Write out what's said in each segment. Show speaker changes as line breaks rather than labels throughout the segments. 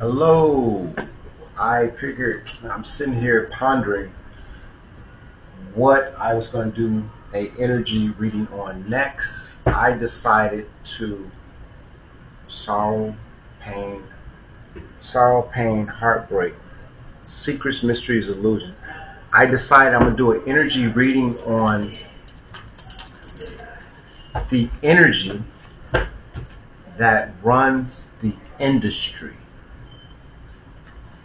Hello. I figured I'm sitting here pondering what I was going to do a energy reading on next. I decided to sorrow, pain, heartbreak, secrets, mysteries, illusions. I decided I'm going to do an energy reading on the energy that runs the industry.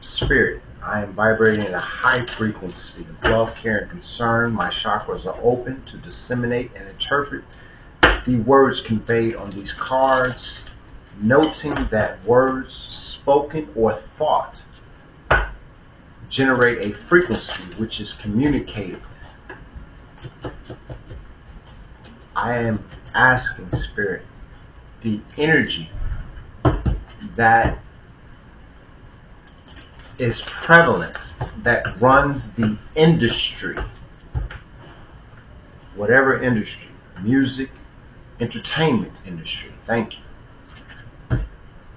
Spirit, I am vibrating at a high frequency of love, care, and concern. My chakras are open to disseminate and interpret the words conveyed on these cards, noting that words spoken or thought generate a frequency which is communicated. I am asking Spirit, the energy that is prevalent, that runs the industry, whatever industry, music, entertainment industry, thank you.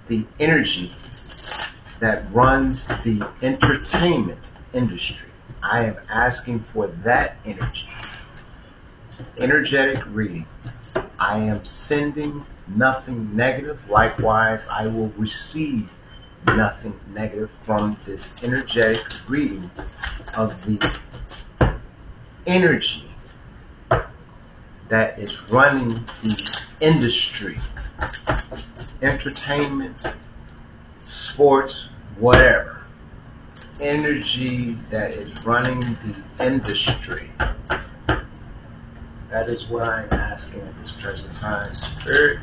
The energy that runs the entertainment industry, I am asking for that energy. Energetic reading. I am sending nothing negative. Likewise, I will receive nothing negative from this energetic reading of the energy that is running the industry, entertainment, sports, whatever. Energy that is running the industry. That is what I am asking at this present time. Spirit,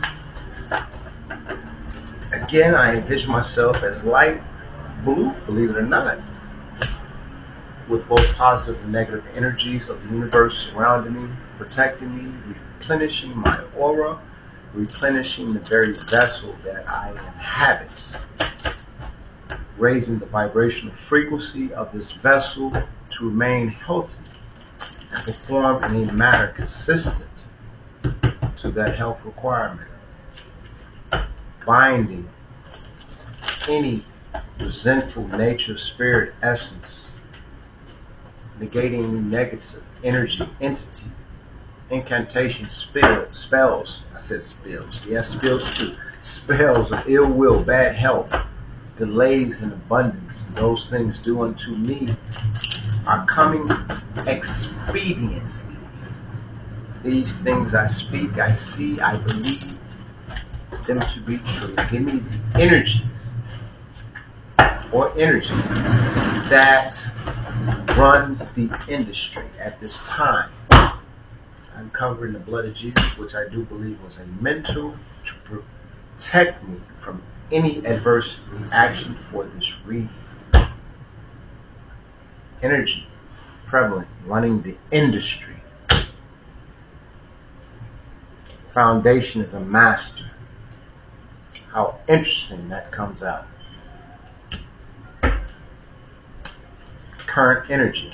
again, I envision myself as light blue, believe it or not, with both positive and negative energies of the universe surrounding me, protecting me, replenishing my aura, replenishing the very vessel that I inhabit, raising the vibrational frequency of this vessel to remain healthy and perform in a manner consistent to that health requirement, binding any resentful nature, spirit, essence, negating negative energy, entity, incantation, spells. I said spells. Yes, spells too. Spells of ill will, bad health, delays in abundance, and those things due unto me are coming expediently. These things I speak, I see, I believe them to be true. Give me the energies or energy that runs the industry at this time. I'm covering the blood of Jesus, which I do believe was a mental to protect me from any adverse reaction for this reading. Energy prevalent running the industry. Foundation is a master. How interesting that comes out. Current energy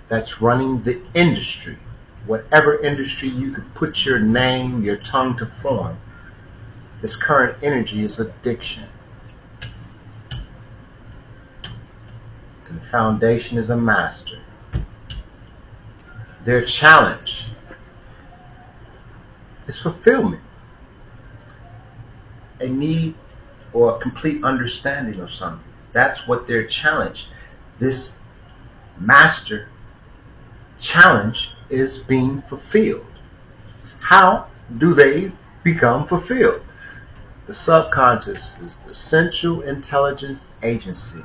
that's running the industry. Whatever industry you could put your name, your tongue to form, this current energy is addiction. And the foundation is a master. Their challenge is fulfillment. A need or a complete understanding of something. That's what their challenge. This master challenge is being fulfilled. How do they become fulfilled? The subconscious is the Central Intelligence Agency.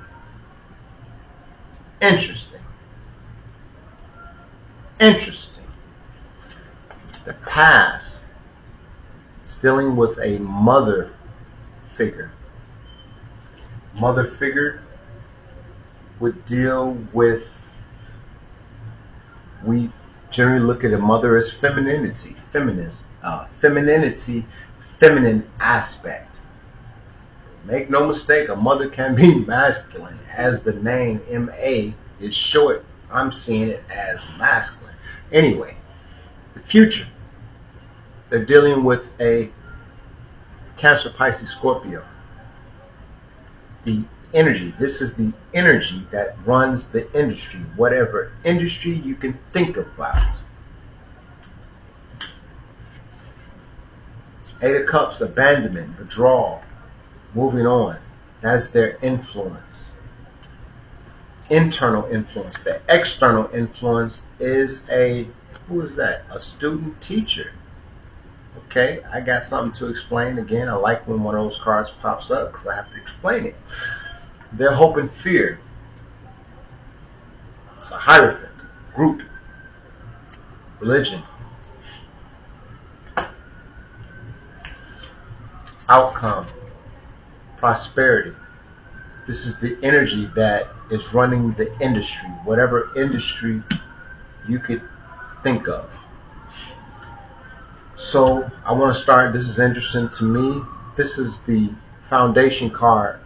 Interesting. The past is dealing with a mother figure. Mother figure would deal with, we generally look at a mother as femininity, feminine aspect. Make no mistake, a mother can be masculine. As the name MA is short, I'm seeing it as masculine. Anyway, the future. They're dealing with a Cancer, Pisces, Scorpio. the energy. This is the energy that runs the industry, whatever industry you can think about. Eight of Cups, abandonment, withdrawal, moving on. That's their influence. Internal influence. The external influence is who is that? A student teacher. Okay, I got something to explain. Again, I like when one of those cards pops up because I have to explain it. Their hope and fear. It's a hierophant, group, religion, outcome, prosperity. This is the energy that is running the industry, whatever industry you could think of. So I want to start. This is interesting to me. This is the foundation card,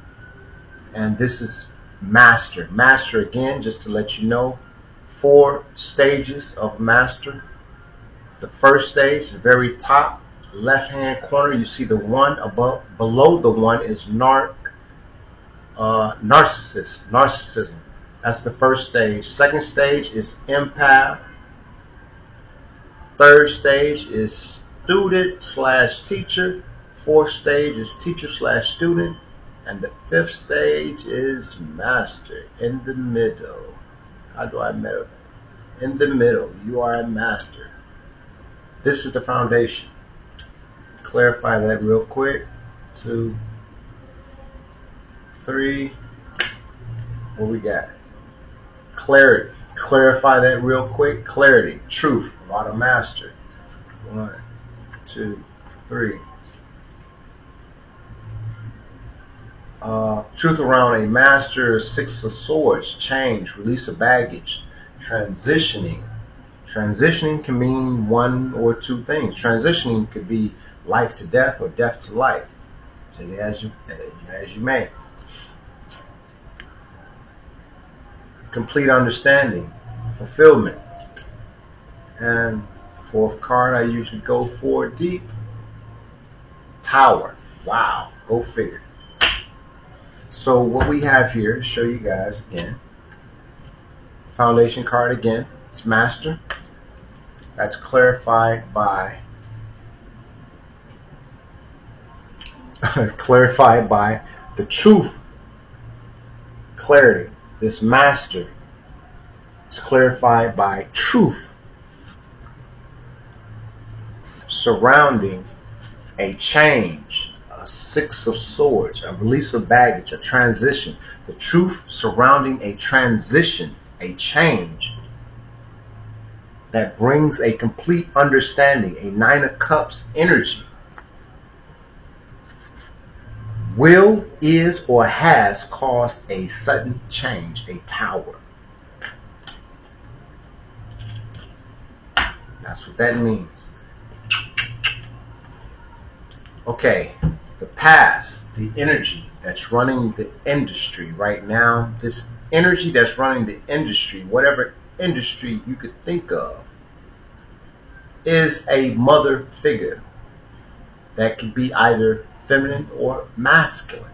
and this is Master. Master, again, just to let you know, 4 stages of Master. The first stage, the very top left hand corner, you see the 1 above. Below the 1 is narcissism. That's the first stage. Second stage is empath. Third stage is student/teacher. Fourth stage is teacher/student. And the fifth stage is master, in the middle. How do I measure? In the middle, you are a master. This is the foundation. Clarify that real quick. 2, 3. What we got? Clarity. Clarify that real quick. Clarity. Truth about a master. 1, 2, 3. Truth around a master. 6 of Swords. Change. Release of baggage. Transitioning. Transitioning can mean 1 or 2 things. Transitioning could be life to death or death to life. Take it as you may. Complete understanding. Fulfillment. And fourth card I usually go for, deep. Tower. Wow. Go figure. So what we have here, to show you guys again, foundation card again, it's Master. That's clarified by the truth. Clarity. This Master is clarified by truth surrounding a change. 6 of Swords, a release of baggage, a transition. The truth surrounding a transition, a change that brings a complete understanding, a 9 of Cups energy. Will, is, or has caused a sudden change, a tower. That's what that means. Okay. The past, the energy that's running the industry right now, this energy that's running the industry, whatever industry you could think of, is a mother figure that could be either feminine or masculine.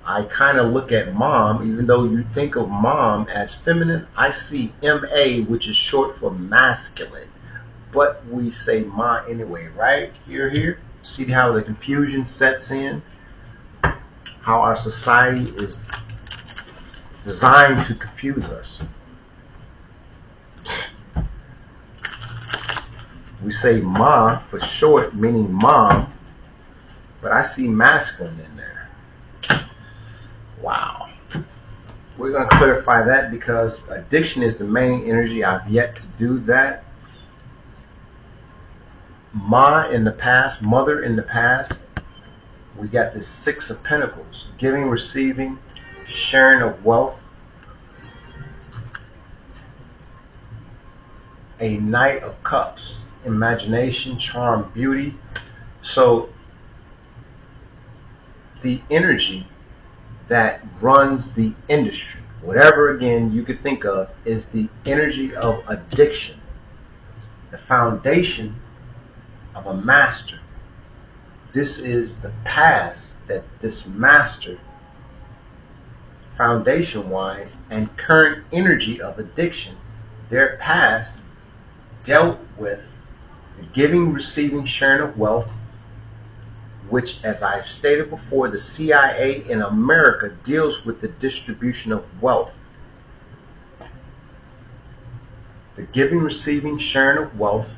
I kind of look at mom, even though you think of mom as feminine, I see MA, which is short for masculine, but we say ma anyway, right? Here. See how the confusion sets in? How our society is designed to confuse us. We say ma for short, meaning mom, but I see masculine in there. Wow. We're going to clarify that because addiction is the main energy. I've yet to do that. Ma in the past, mother in the past. We got this 6 of Pentacles, giving, receiving, sharing of wealth. A Knight of Cups, imagination, charm, beauty. So the energy that runs the industry, whatever again you could think of, is the energy of addiction. The foundation of a master This is the past that this master, foundation-wise, and current energy of addiction, their past dealt with the giving, receiving, sharing of wealth, which, as I've stated before, the CIA in America deals with the distribution of wealth. The giving, receiving, sharing of wealth,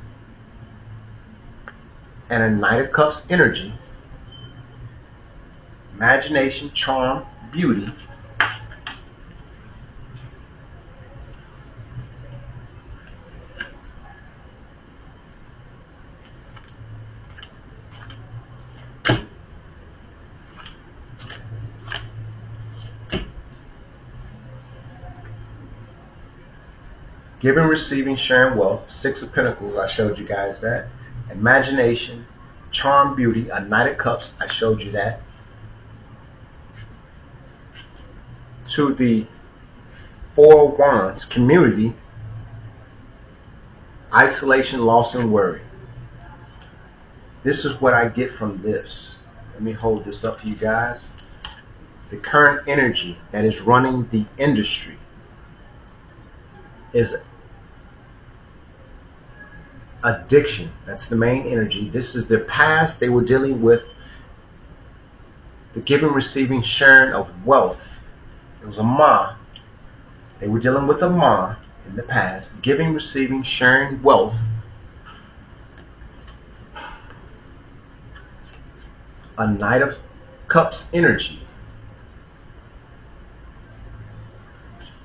and a Knight of Cups energy, imagination, charm, beauty, giving, receiving, sharing wealth, Six of Pentacles, I showed you guys that. Imagination, charm, beauty, a Knight of Cups, I showed you that. To the Four of Wands, community, isolation, loss, and worry. This is what I get from this. Let me hold this up for you guys. The current energy that is running the industry is addiction. That's the main energy. This is their past. They were dealing with the giving, receiving, sharing of wealth. It was a Ma. They were dealing with a Ma in the past. Giving, receiving, sharing wealth. A Knight of Cups energy.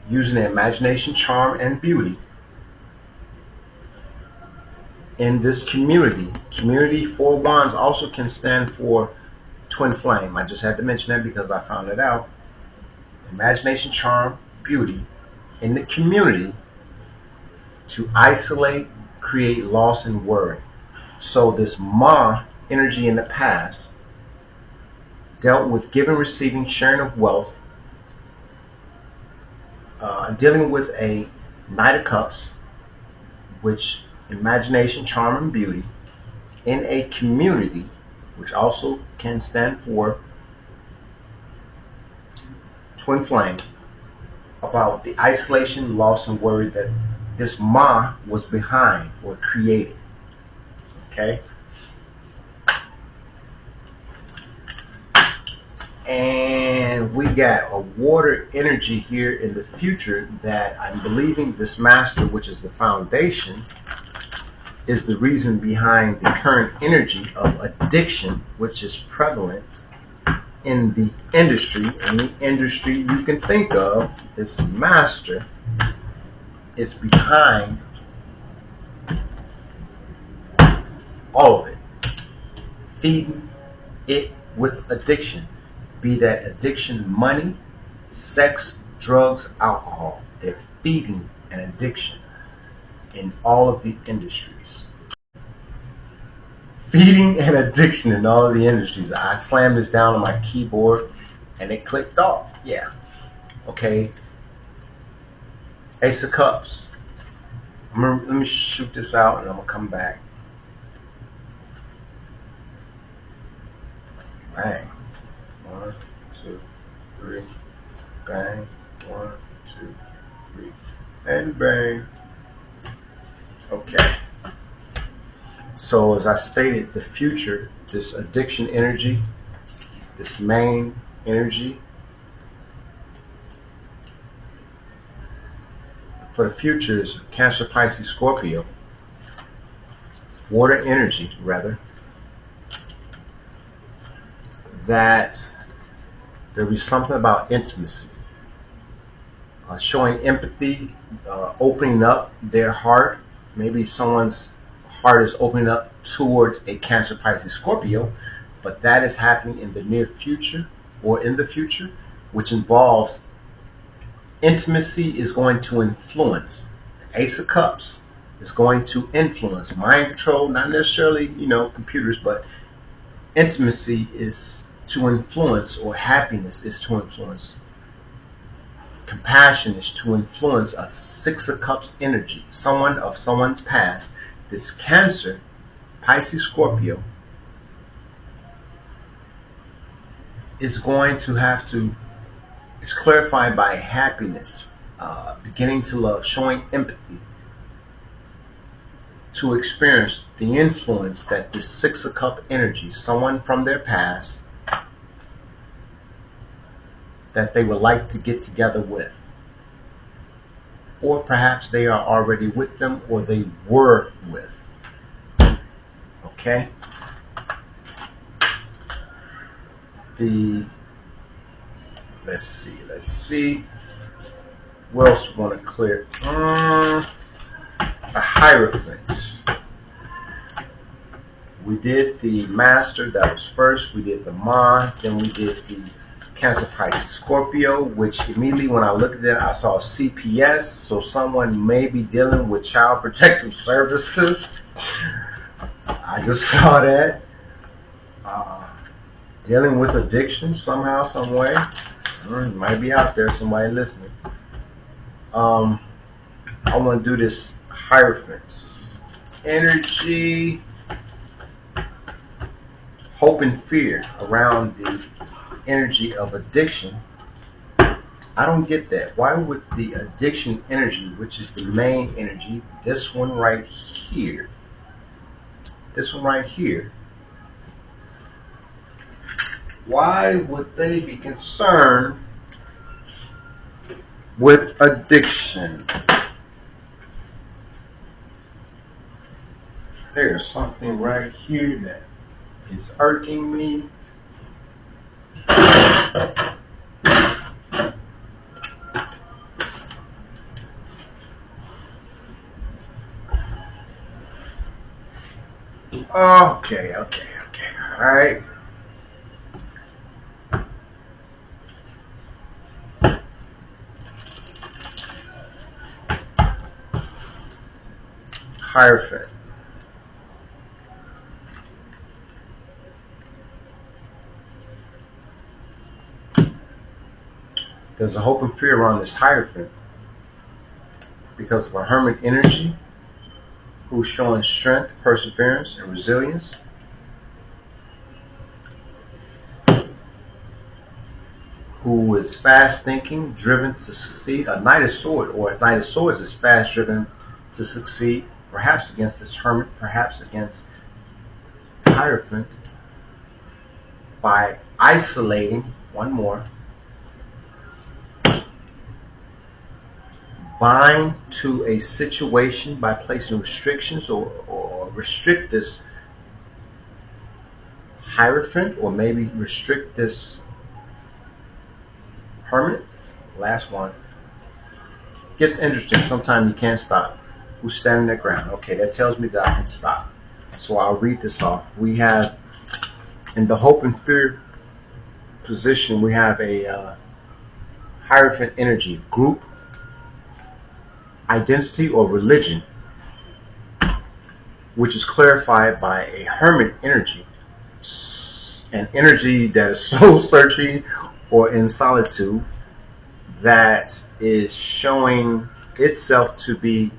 Using the imagination, charm, and beauty. In this community, Four Wands also can stand for twin flame. I just had to mention that because I found it out. Imagination, charm, beauty. In the community, to isolate, create loss, and worry. So this Ma energy in the past dealt with giving, receiving, sharing of wealth, dealing with a Knight of Cups, which imagination, charm, and beauty, in a community, which also can stand for twin flame, about the isolation, loss, and worry that this Ma was behind or created. Okay? And we got a water energy here in the future that I'm believing this master, which is the foundation, is the reason behind the current energy of addiction, which is prevalent in the industry. Any industry you can think of, this master is behind all of it, feeding it with addiction, be that addiction money, sex, drugs, alcohol. They're feeding an addiction in all of the industries. Feeding an addiction in all of the industries. I slammed this down on my keyboard and it clicked off. Yeah. Okay. Ace of Cups. Let me shoot this out and I'm going to come back. Bang. 1, 2, 3. Bang. 1, 2, 3. And bang. Okay. So as I stated, the future, this addiction energy, this main energy, for the future is Cancer, Pisces, Scorpio, water energy rather, that there'll be something about intimacy, showing empathy, opening up their heart. Maybe someone's heart is opening up towards a Cancer, Pisces, Scorpio, but that is happening in the near future or in the future, which involves intimacy is going to influence. Ace of Cups is going to influence. Mind control, not necessarily, computers, but intimacy is to influence, or happiness is to influence. Compassion is to influence a Six of Cups energy, someone of someone's past. This Cancer, Pisces, Scorpio is going to have to, it's clarified by happiness, beginning to love, showing empathy, to experience the influence that this Six of Cup energy, someone from their past, that they would like to get together with. Or perhaps they are already with them, or they were with. Okay? Let's see. What else we want to clear? The Hierophant. We did the Master, that was first. We did the Ma, then we did the Cancer, Pisces, Scorpio, which immediately when I looked at it, I saw CPS, so someone may be dealing with Child Protective Services. I just saw that. Dealing with addiction somehow, some way. Might be out there, somebody listening. I want to do this Hierophant energy, hope and fear around the energy of addiction. I don't get that. Why would the addiction energy, which is the main energy, this one right here, why would they be concerned with addiction? There's something right here that is irking me. Okay. All right. Hierophant. There's a hope and fear around this Hierophant because of a Hermit energy who's showing strength, perseverance, and resilience. Who is fast thinking, driven to succeed. A Knight of Swords, or a Knight of Swords is fast driven to succeed, perhaps against this Hermit, perhaps against the Hierophant, by isolating, one more, bind to a situation by placing restrictions or restrict this Hierophant, or maybe restrict this Hermit. Last one. Gets interesting. Sometimes you can't stop. Who's standing their ground? Okay, that tells me that I can stop. So I'll read this off. We have, in the hope and fear position, we have a Hierophant energy, group, identity, or religion, which is clarified by a Hermit energy, an energy that is soul searching or in solitude, that is showing itself to be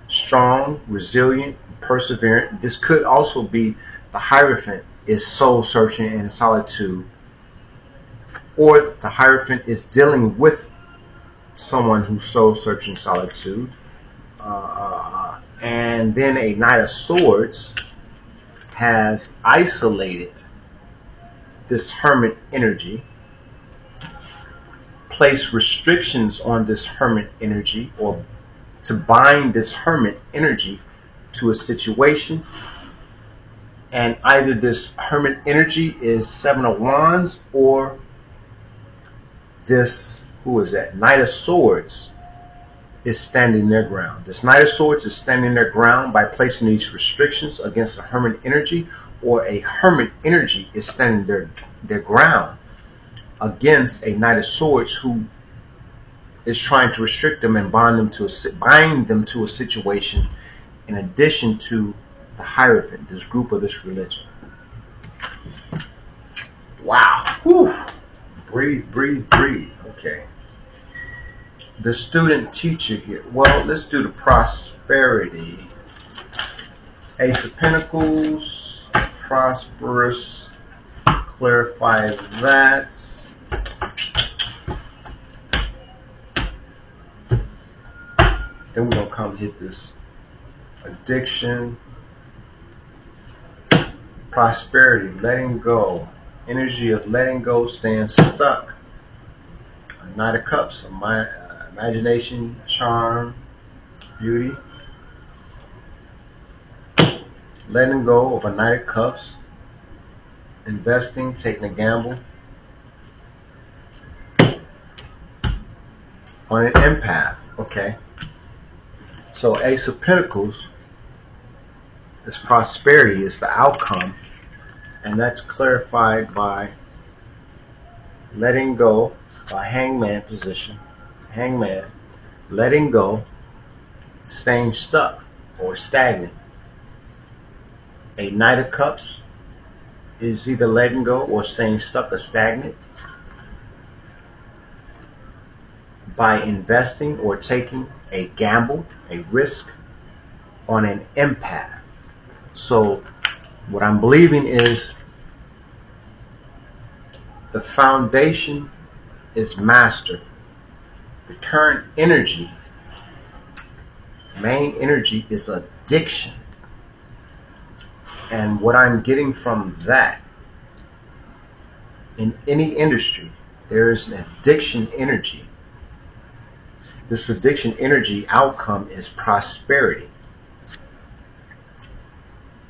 strong, resilient, perseverant. This could also be the Hierophant is soul searching and in solitude, or the Hierophant is dealing with someone who's soul searching solitude, and then a Knight of Swords has isolated this Hermit energy, place restrictions on this Hermit energy, or to bind this Hermit energy to a situation. And either this Hermit energy is Seven of Wands, or this, who is that? Knight of Swords is standing their ground. This Knight of Swords is standing their ground by placing these restrictions against a Hermit energy, or a Hermit energy is standing their ground against a Knight of Swords who is trying to restrict them and bind them to a situation, in addition to the Hierophant, this group or this religion. Wow. Whew. Breathe. Okay. The student teacher here. Well, let's do the prosperity. Ace of Pentacles, prosperous, clarify that. Then we're going to come hit this addiction, prosperity, letting go, energy of letting go, staying stuck. Knight of Cups, imagination, charm, beauty. Letting go of a Knight of Cups, investing, taking a gamble. On an empath, okay. So Ace of Pentacles, this prosperity is the outcome, and that's clarified by letting go, by hangman position, hangman, letting go, staying stuck or stagnant. A Knight of Cups is either letting go or staying stuck or stagnant. By investing or taking a gamble, a risk on an empath. So what I'm believing is the foundation is master. The current energy, main energy, is addiction. And what I'm getting from that, in any industry, there is an addiction energy. This addiction energy outcome is prosperity.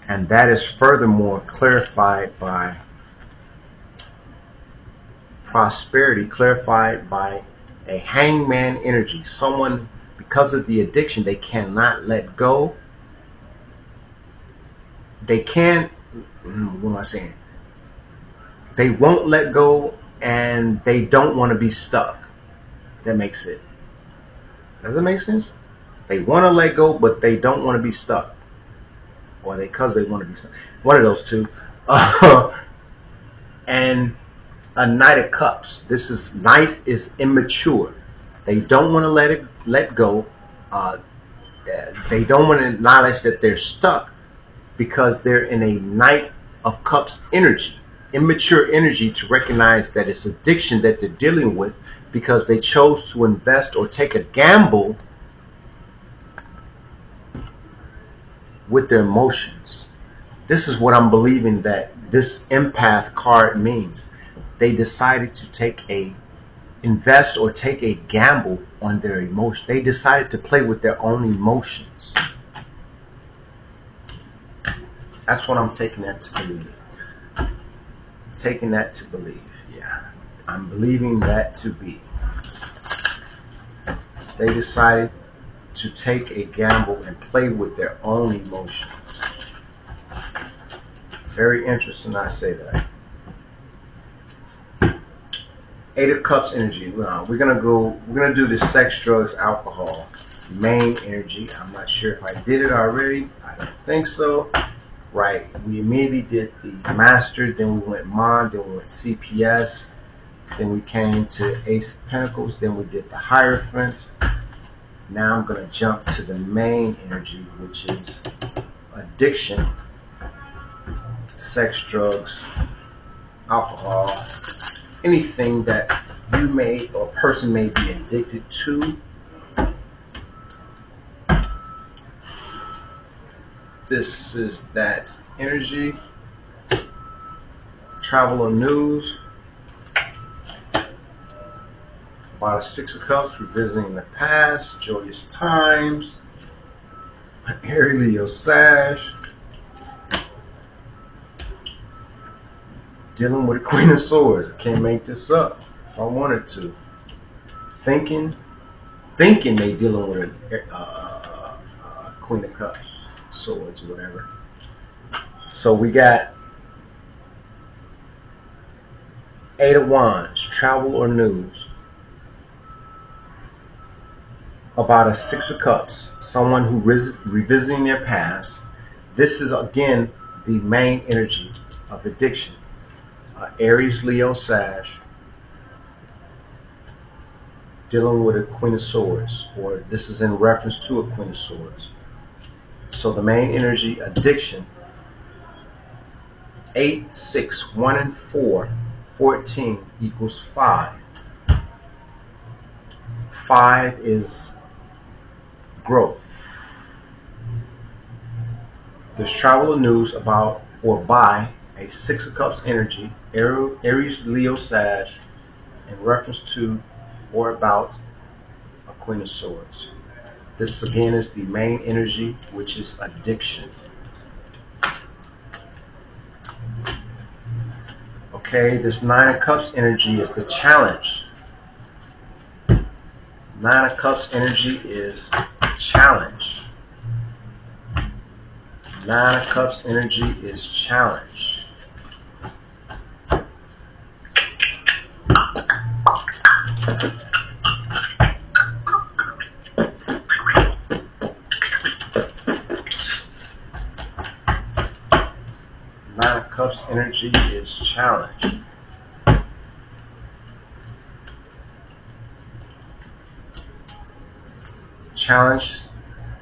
And that is furthermore clarified by prosperity, clarified by a hangman energy. Someone, because of the addiction, they cannot let go. They can't, what am I saying? They won't let go, and they don't want to be stuck. That makes it. Does that make sense? They want to let go, but they don't want to be stuck. Or because they want to be stuck. One of those two. And a Knight of Cups. This is, Knight is immature. They don't want to let go. They don't want to acknowledge that they're stuck because they're in a Knight of Cups energy. Immature energy to recognize that it's addiction that they're dealing with, because they chose to invest or take a gamble with their emotions. This is what I'm believing that this empath card means. They decided to invest or take a gamble on their emotions. They decided to play with their own emotions. That's what I'm taking that to believe. Taking that to believe, yeah. I'm believing that to be. They decided to take a gamble and play with their own emotions. Very interesting, I say that. Eight of Cups energy. We're gonna do this sex, drugs, alcohol. Main energy. I'm not sure if I did it already. I don't think so. Right. We immediately did the Master, then we went Mon, then we went CPS, then we came to Ace of Pentacles, then we did the Hierophant. Now I'm going to jump to the main energy, which is addiction, sex, drugs, alcohol, anything that you may or a person may be addicted to. This is that energy. Travel or news. About a Six of Cups, revisiting the past, joyous times. Aries, Leo, Sag. Dealing with a Queen of Swords. I can't make this up if I wanted to. Thinking they dealing with a Queen of Cups, Swords, whatever. So we got Eight of Wands, travel or news. About a Six of Cups, someone who is revisiting their past. This is again the main energy of addiction. Aries, Leo, Sag, dealing with a Queen of Swords, or this is in reference to a Queen of Swords. So the main energy, addiction, 8, 6, 1 and 4, 14 equals 5. 5 is growth. There's travel news about or by a 6 of Cups energy, Aries, Leo, Sag, in reference to or about a Queen of Swords. This again is the main energy, which is addiction. Okay, this 9 of Cups energy is the challenge. 9 of Cups energy is challenge. 9 of Cups energy is challenge. Nine of Cups energy is challenge. Challenge.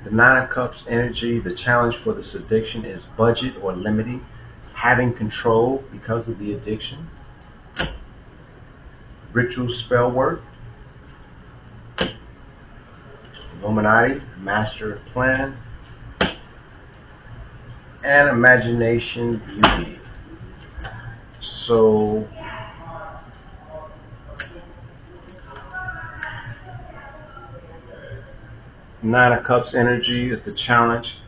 The 9 of Cups energy, the challenge for this addiction is budget or limiting, having control because of the addiction, ritual spell work, Illuminati, master of plan, and imagination beauty. So Nine of Cups energy is the challenge,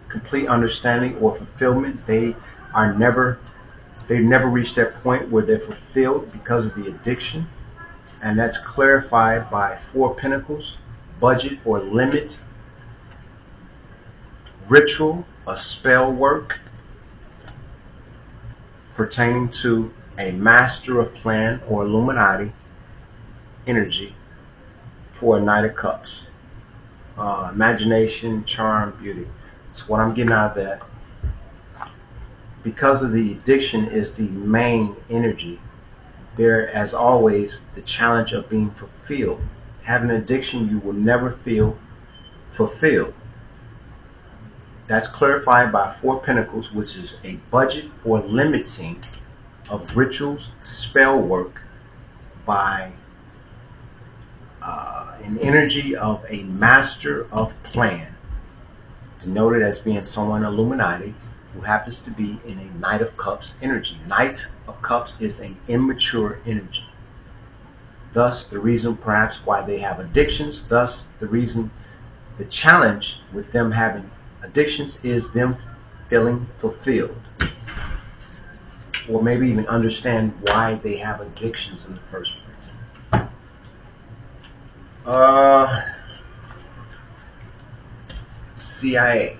complete understanding or fulfillment. They've never reached that point where they're fulfilled because of the addiction, and that's clarified by 4 Pentacles, budget or limit, ritual, a spell work pertaining to a master of plan or Illuminati energy for a Knight of Cups. Imagination, charm, beauty. So what I'm getting out of that, because of the addiction is the main energy, there as always the challenge of being fulfilled. Having an addiction, you will never feel fulfilled. That's clarified by 4 Pentacles, which is a budget or limiting of rituals, spell work by an energy of a master of plan, denoted as being someone Illuminati who happens to be in a Knight of Cups energy. Knight of Cups is an immature energy. Thus, the reason perhaps why they have addictions, thus the reason, the challenge with them having addictions is them feeling fulfilled. Or maybe even understand why they have addictions in the first place. CIA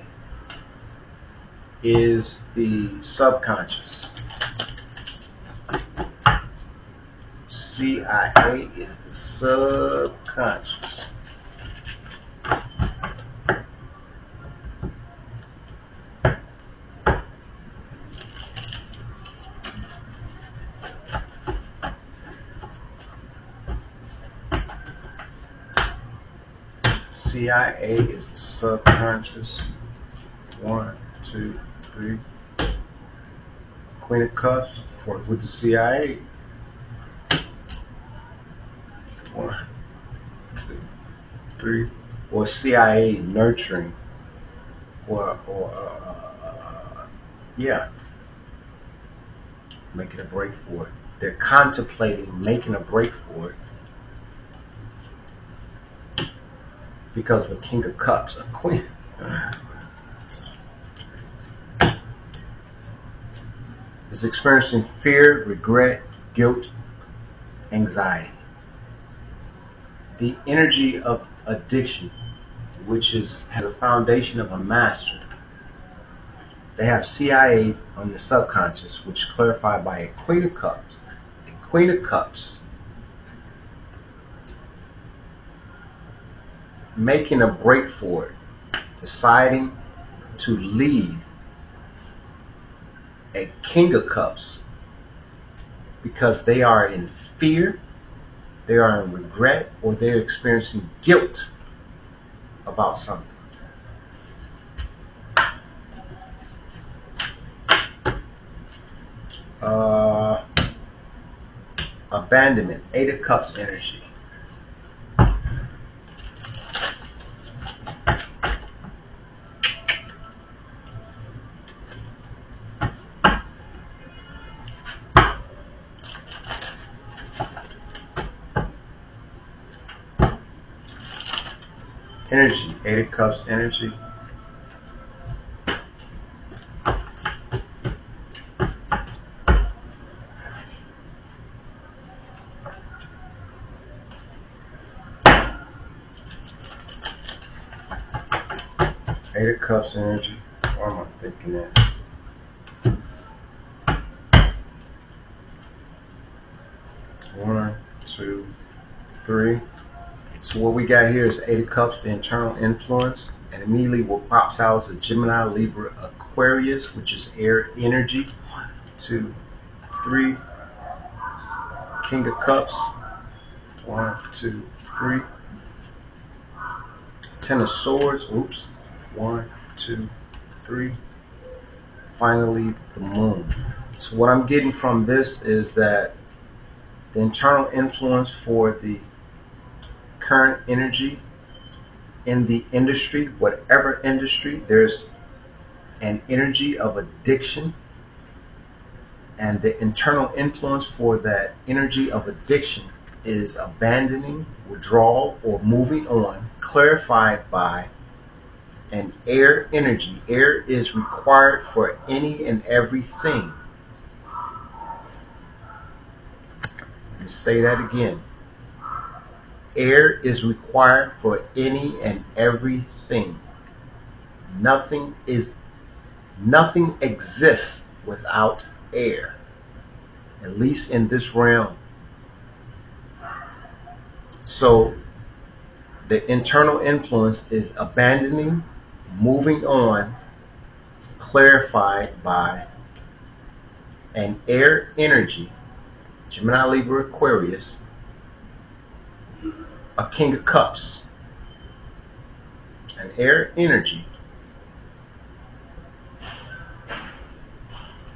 is the subconscious. CIA is the subconscious. CIA is the subconscious. 1, 2, 3. Queen of Cups with the CIA. 1, 2, 3. Or CIA nurturing. Yeah. Making a break for it. They're contemplating making a break for it. Because of a King of Cups, a Queen. Is experiencing fear, regret, guilt, anxiety. The energy of addiction, which has a foundation of a master. They have CIA on the subconscious, which is clarified by a Queen of Cups. A Queen of Cups making a break for it, deciding to leave a King of Cups because they are in fear, they are in regret, or they're experiencing guilt about something. Abandonment, Eight of Cups energy. Energy, Eight of Cups energy. Eight of Cups energy. Why am I thinking that? One, two, three. So what we got here is Eight of Cups, the internal influence, and immediately what pops out is a Gemini, Libra, Aquarius, which is air energy. 1, 2, 3. King of Cups. 1, 2, 3. Ten of Swords. Oops. 1, 2, 3. Finally, the Moon. So what I'm getting from this is that the internal influence for the current energy in the industry, whatever industry, there's an energy of addiction, and the internal influence for that energy of addiction is abandoning, withdrawal, or moving on, clarified by an air energy. Air is required for any and everything. Let me say that again. Air is required for any and everything. Nothing exists without air, at least in this realm. So the internal influence is abandoning, moving on, clarified by an air energy, Gemini, Libra, Aquarius, a King of Cups, an air energy,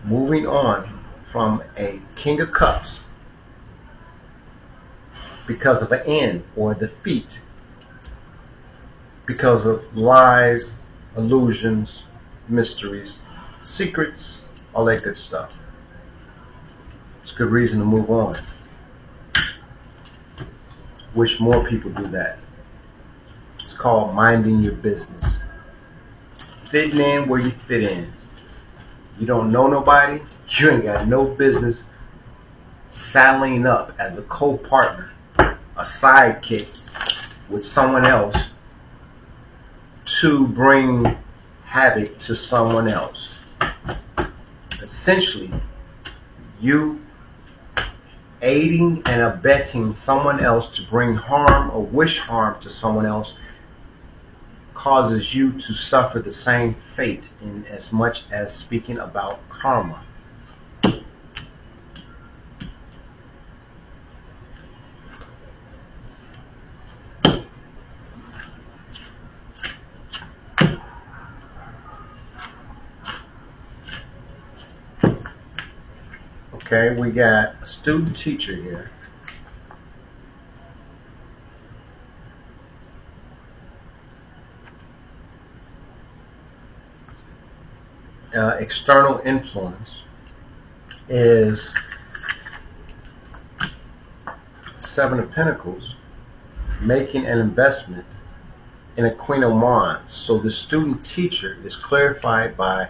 moving on from a King of Cups because of an end or defeat, because of lies, illusions, mysteries, secrets, all that good stuff. It's a good reason to move on. Wish more people do that. It's called minding your business. Fitting in where you fit in. You don't know nobody, you ain't got no business saddling up as a co-partner, a sidekick with someone else to bring havoc to someone else. Essentially, you aiding and abetting someone else to bring harm or wish harm to someone else causes you to suffer the same fate, in as much as speaking about karma. Okay, we got a student teacher here. External influence is Seven of Pentacles, making an investment in a Queen of Wands. So the student teacher is clarified by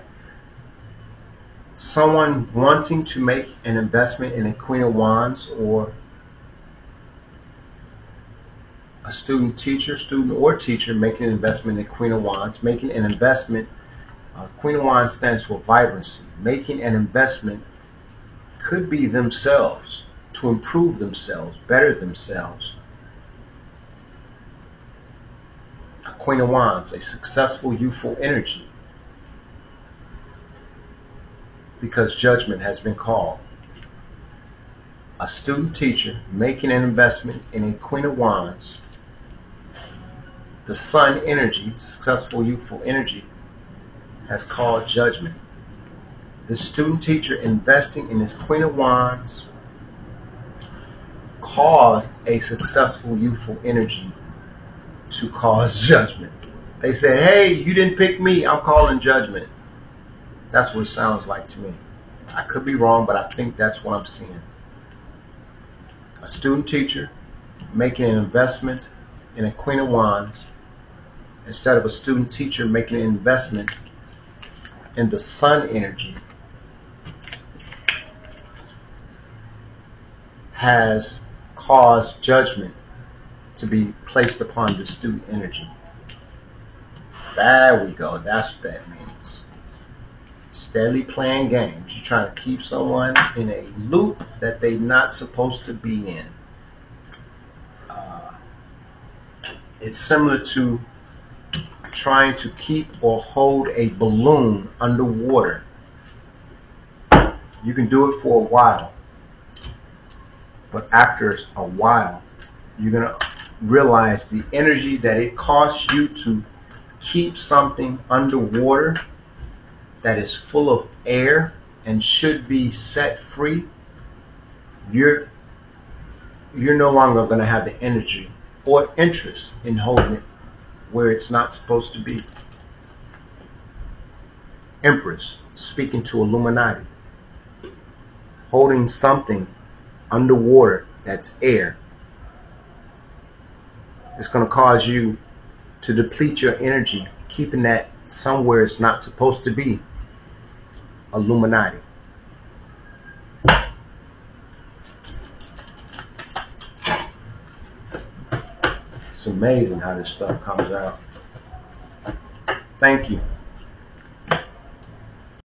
someone wanting to make an investment in a Queen of Wands, or a student or teacher making an investment in a Queen of Wands, making an investment. Queen of Wands stands for vibrancy. Making an investment could be themselves, to improve themselves, better themselves. A Queen of Wands, a successful, youthful energy, because judgment has been called. A student teacher making an investment in a Queen of Wands, the sun energy, successful, youthful energy, has called judgment. The student teacher investing in his Queen of Wands caused a successful youthful energy to cause judgment. They said, hey, you didn't pick me, I'm calling judgment. That's what it sounds like to me. I could be wrong, but I think that's what I'm seeing. A student teacher making an investment in a Queen of Wands instead of a student teacher making an investment in the sun energy has caused judgment to be placed upon the student energy. There we go. That's what that means. Steadily playing games. You're trying to keep someone in a loop that they're not supposed to be in. It's similar to trying to keep or hold a balloon underwater. You can do it for a while, but after a while, you're going to realize the energy that it costs you to keep something underwater that is full of air and should be set free. You're no longer going to have the energy or interest in holding it where it's not supposed to be. Empress speaking to Illuminati, holding something underwater that's air. It's going to cause you to deplete your energy, keeping that somewhere it's not supposed to be. Illuminati. It's amazing how this stuff comes out. Thank you.